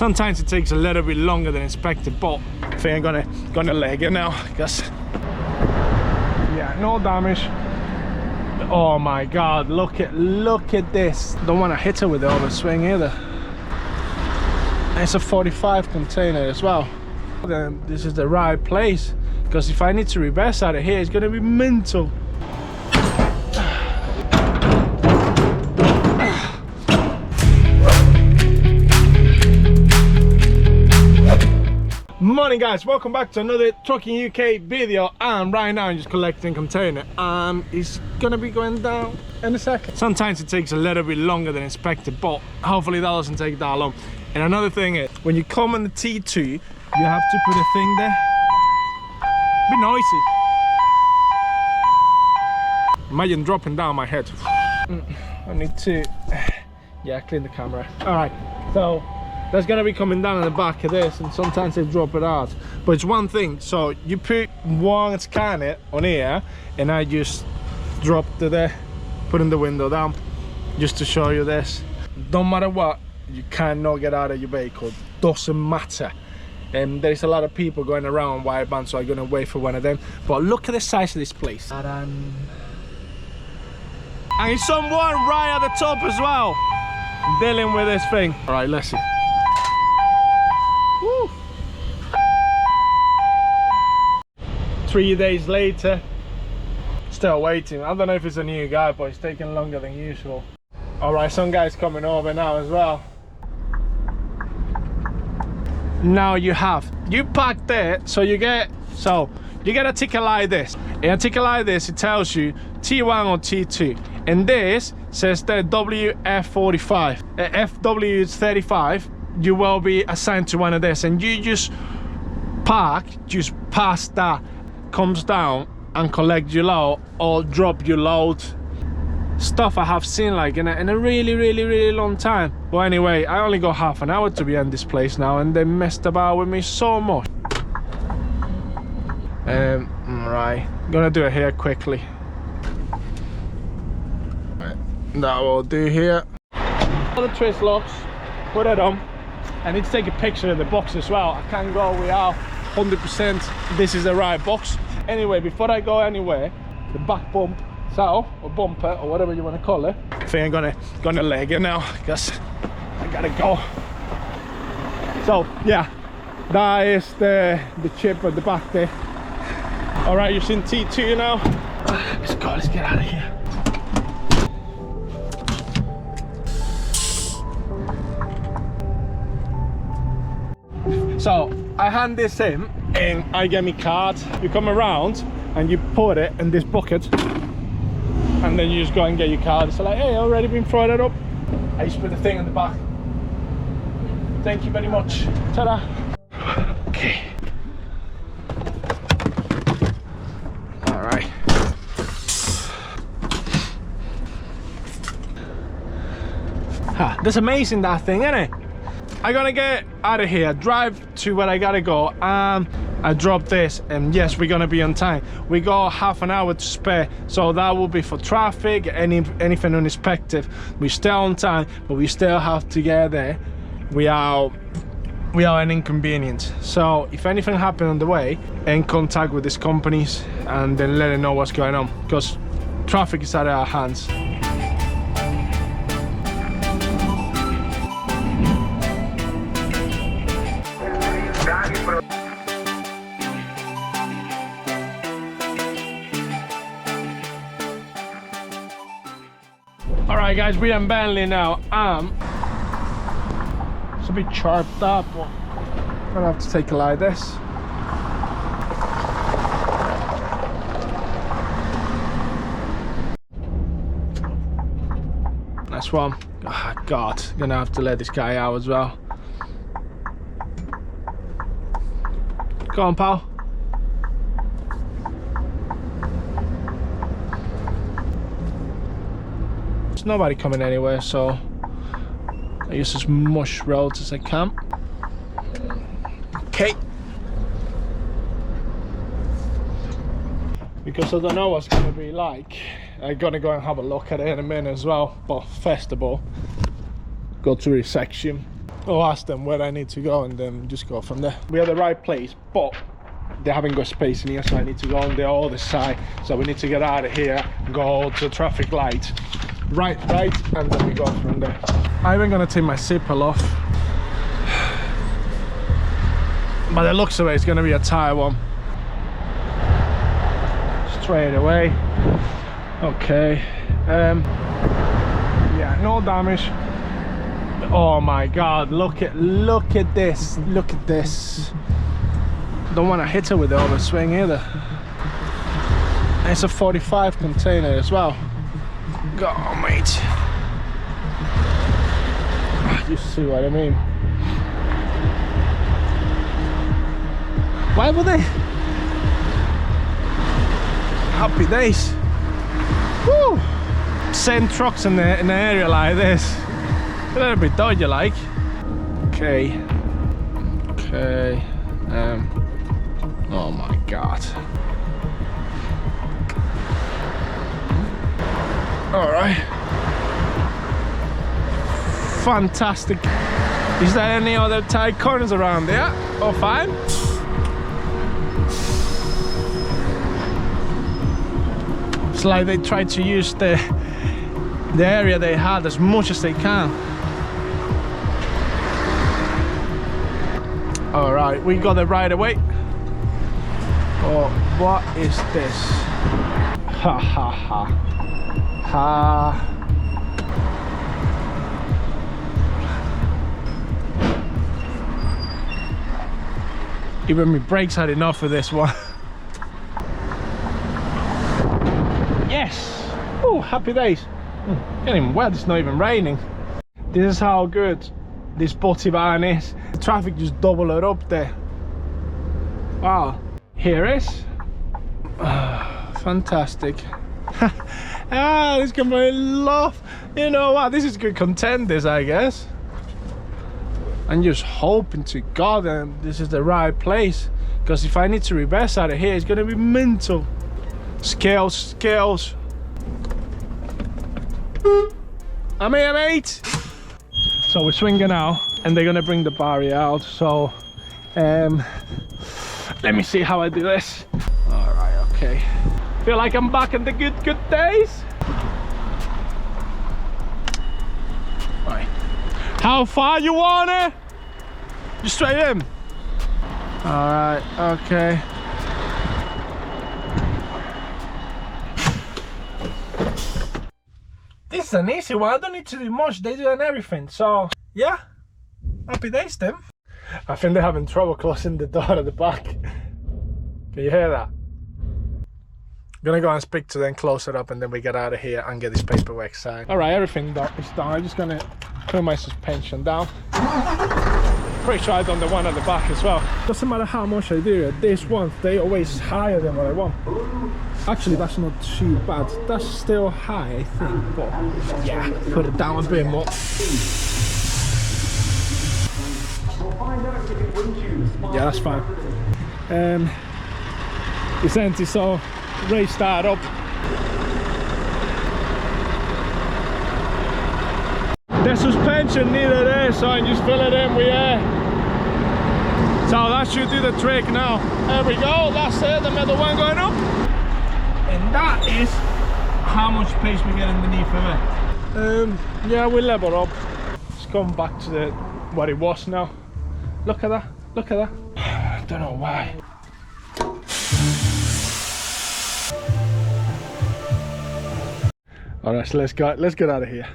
Sometimes it takes a little bit longer than expected, but I think I'm gonna leg it now, because yeah, no damage. Oh my god, look at this. Don't want to hit it with the overswing either. It's a 45 container as well. Then this is the right place, because if I need to reverse out of here, it's gonna be mental. Morning guys, welcome back to another Trucking UK video. And right now I'm just collecting container and it's gonna be going down in a second. Sometimes it takes a little bit longer than expected, but hopefully that doesn't take that long. And another thing is, when you come on the T2, you have to put a thing there. Be noisy. Imagine dropping down my head. I need to, yeah, clean the camera. All right, so that's gonna be coming down in the back of this, and sometimes they drop it out. But it's one thing, so you put one scanner on here, and I just dropped it there, putting the window down, just to show you this. Don't matter what, you cannot get out of your vehicle, doesn't matter. And there's a lot of people going around wide band, so I'm gonna wait for one of them. But look at the size of this place. And it's someone right at the top as well, dealing with this thing. All right, let's see. Woo. 3 days later, still waiting. I don't know if it's a new guy, but it's taking longer than usual. All right, some guy's coming over now as well. Now you pack there, so you get a ticket like this. In a ticket like this, it tells you T1 or T2, and this says the WF45. FW is 35. You will be assigned to one of this, and you just park just past that, comes down and collect your load or drop your load. Stuff I have seen like in a really long time. But anyway, I only got half an hour to be in this place now, and they messed about with me so much. Right, gonna do it here quickly. Right, that will do here. All the twist locks, put it on. I need to take a picture of the box as well. I can't go without 100% this is the right box. Anyway, before I go anywhere, the back bump, saddle or bumper or whatever you want to call it, I think I'm gonna leg it now, because I gotta go. So yeah, that is the chip at the back there. All right, you're in T2 now. Let's get out of here. So I hand this in and I get my card. You come around and you put it in this bucket, and then you just go and get your card. It's like, hey, already been throwing it up. I just put the thing in the back. Thank you very much. Ta-da. Okay. All right. That's amazing, that thing, isn't it? I'm gonna get out of here, drive to where I gotta go. I drop this, and yes, we're gonna be on time. We got half an hour to spare, so that will be for traffic, anything unexpected. We're still on time, but we still have to get there. We are an inconvenience. So if anything happens on the way, in contact with these companies and then let them know what's going on, because traffic is out of our hands. Alright guys, we're in Burnley now. It's a bit sharped up, but I'm gonna have to take it like this. Nice one. Oh, God, gonna have to let this guy out as well. Go on, pal. There's nobody coming anywhere, so I use as much roads as I can. Okay. Because I don't know what's gonna be like, I'm gonna go and have a look at it in a minute as well. But first of all, go to the section. I'll ask them where I need to go and then just go from there. We are the right place, but they haven't got space in here, so I need to go on the other side. So we need to get out of here, go to the traffic light, right, and then we go from there. I'm even gonna take my zipper off. But it looks like it's gonna be a tire one. Straight away. Okay. Yeah, no damage. Oh my god, look at this. Look at this. Don't want to hit it with the overswing either. It's a 45 container as well. Go, mate. You see what I mean? Why would they? Happy days. Woo! Send trucks in an area like this. A little bit dodgy like. Okay. Oh my god. Alright. Fantastic. Is there any other tight corners around there? Oh, fine. It's like they try to use the area they had as much as they can. All right, we got it right away. Oh, what is this? Ha ha ha. Ha. Even my brakes had enough of this one. Yes! Oh, happy days. Can't even wet, it's not even raining. This is how good this butty van is. The traffic just double it up there. Wow. Here is. Fantastic. This can be love. You know what? This is good content, this, I guess. I'm just hoping to God that this is the right place. Because if I need to reverse out of here, it's gonna be mental. Scales. I'm here, mate. So we're swinging now, and they're gonna bring the barrier out. So, let me see how I do this. All right, okay. Feel like I'm back in the good days. Right. How far you want it? Just straight in. All right, okay. This is an easy one. I don't need to do much. They do everything. So yeah, happy days them. I think they're having trouble closing the door at the back. Can you hear that? I'm gonna go and speak to them, close it up, and then we get out of here and get this paperwork signed. All right, everything is done. I'm just gonna put my suspension down. Pretty sure I've done the one at the back as well. Doesn't matter how much I do, this one, they always higher than what I want. Actually, that's not too bad. That's still high, I think, but yeah, put it down a bit more. Yeah, that's fine. It's empty, so race start up. The suspension needed air, so I just fill it in with air. So that should do the trick now. There we go, that's it, the middle one going up. And that is how much space we get underneath of it. Yeah, we level up. It's gone back to what it was now. Look at that, look at that. I don't know why. All right, so let's get out of here.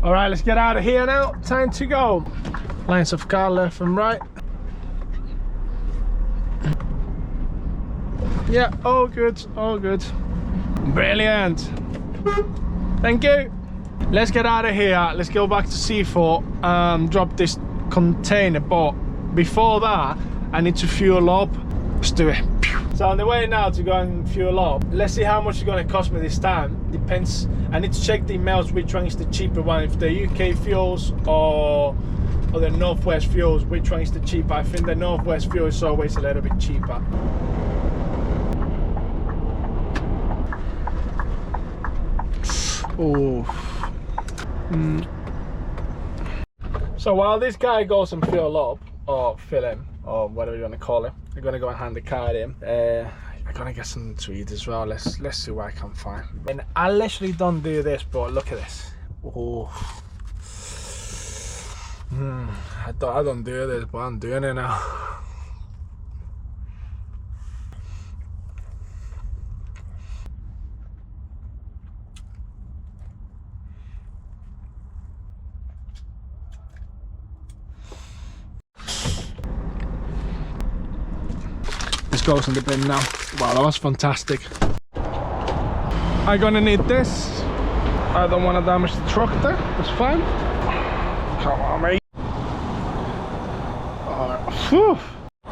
All right, let's get out of here now. Time to go. Lines of car left and right. Yeah, all good, all good. Brilliant. Thank you. Let's get out of here. Let's go back to C4, drop this container, but before that, I need to fuel up. Let's do it. So on the way now to go and fuel up. Let's see how much it's gonna cost me this time. Depends. I need to check the emails which one is the cheaper one. If the UK fuels or the Northwest fuels, which one is the cheaper? I think the Northwest fuel is always a little bit cheaper. Oh. So while this guy goes and fill up, or fill him, or whatever you want to call it, I'm gonna go and hand the card in. I'm gonna get something to eat as well. Let's see what I can find. And I literally don't do this, but look at this. Oh. I don't do this, but I'm doing it now. This goes in the bin now. Wow, that was fantastic. I'm gonna need this. I don't want to damage the truck there. That's fine. Come on, mate.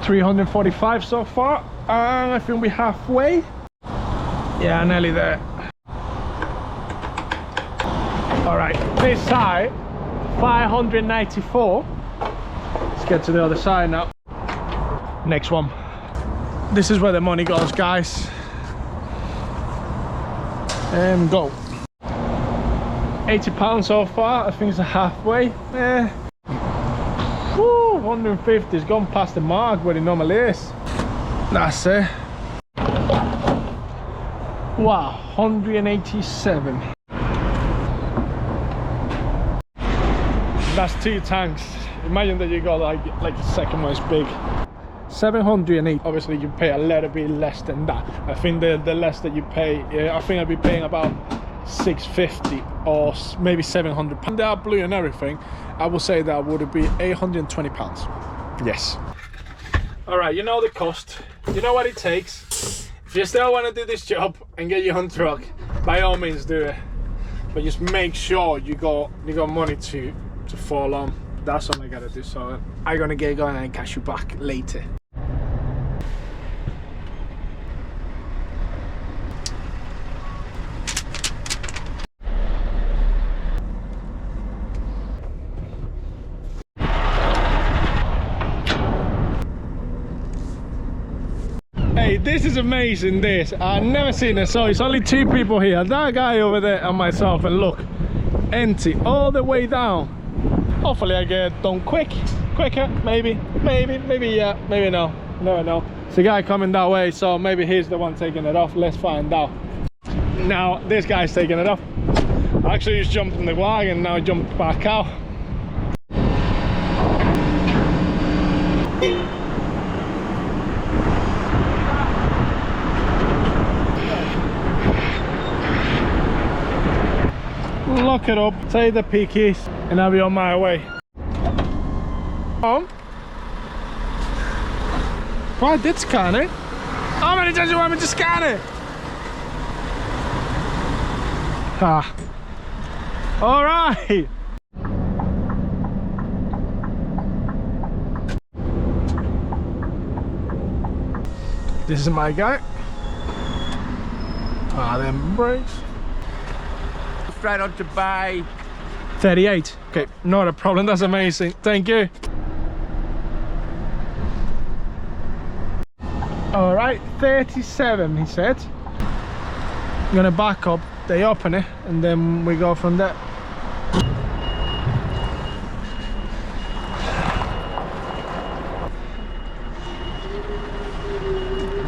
345 so far. And I think we're halfway. Yeah, nearly there. Alright, this side, 594. Let's get to the other side now. Next one. This is where the money goes, guys. And go. £80 so far. I think it's halfway. 150 has gone past the mark where it normally is. That's it. Wow, 187. That's 2 tanks. Imagine that you got like the second most big. 708. Obviously you pay a little bit less than that. I think the less that you pay, I think I'll be paying about 650 or maybe 700 pounds. They are blue and everything. I will say that would be 820 pounds. Yes. All right, you know the cost, you know what it takes. If you still want to do this job and get your own truck, by all means do it, but just make sure you got money to fall on. That's all I gotta do. So I'm gonna get going and catch you back later. Hey, this is amazing, this. I've never seen this. So it's only 2 people here. That guy over there and myself, and look, empty all the way down. Hopefully I get it done quicker, maybe, yeah, maybe no, never know. It's a guy coming that way, so maybe he's the one taking it off. Let's find out. Now, this guy's taking it off. Actually, he's jumped in the wagon, now he jumped back out. Lock it up, take the pickies, and I'll be on my way. I did scan it. How many times do you want me to scan it? Ah. All right. This is my guy. Them brakes. Straight on to bay 38. Okay, not a problem. That's amazing. Thank you. All right, 37. He said. I'm gonna back up. They open it, and then we go from there.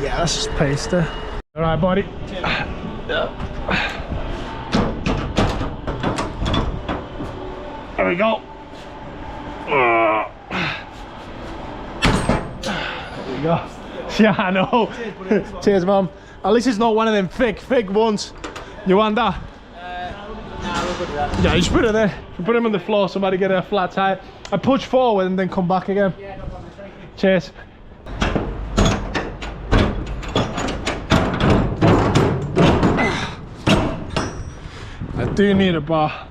Yeah, that's just paste there. All right, buddy. There we go. There we go. Yeah, I know. Cheers, Mum. At least it's not one of them thick ones. You want that? Nah, we're good with that. Yeah, you just put it there. You put them on the floor, somebody get a flat tire. I push forward and then come back again. Yeah, no problem. Thank you. Cheers. I do need a bar.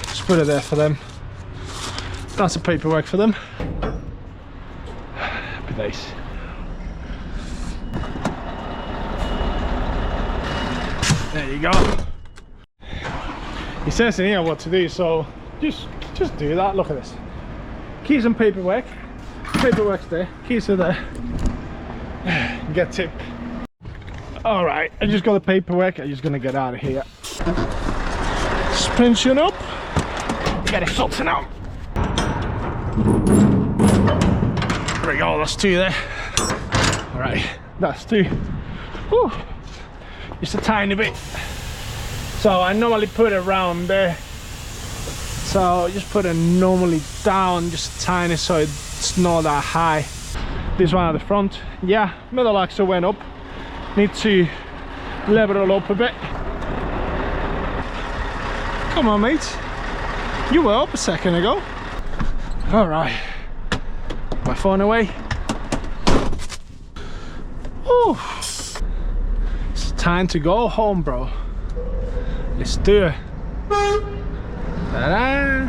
Just put it there for them. That's the paperwork for them. Be nice. There you go. He says in here what to do, so just do that. Look at this. Keys and paperwork. Paperwork's there. Keys are there. Get tip. All right, I just got the paperwork. I'm just gonna get out of here. Suspension up. Get it sorted out. There we go, that's 2 there. All right, that's 2. Whew. Just a tiny bit. So I normally put it around there. So just put it normally down, just tiny, so it's not that high. This one at the front. Yeah, middle axle went up. Need to level it up a bit. Come on, mate. You were up a second ago. All right. My phone away. Ooh. It's time to go home, bro. Let's do it. Ta-da!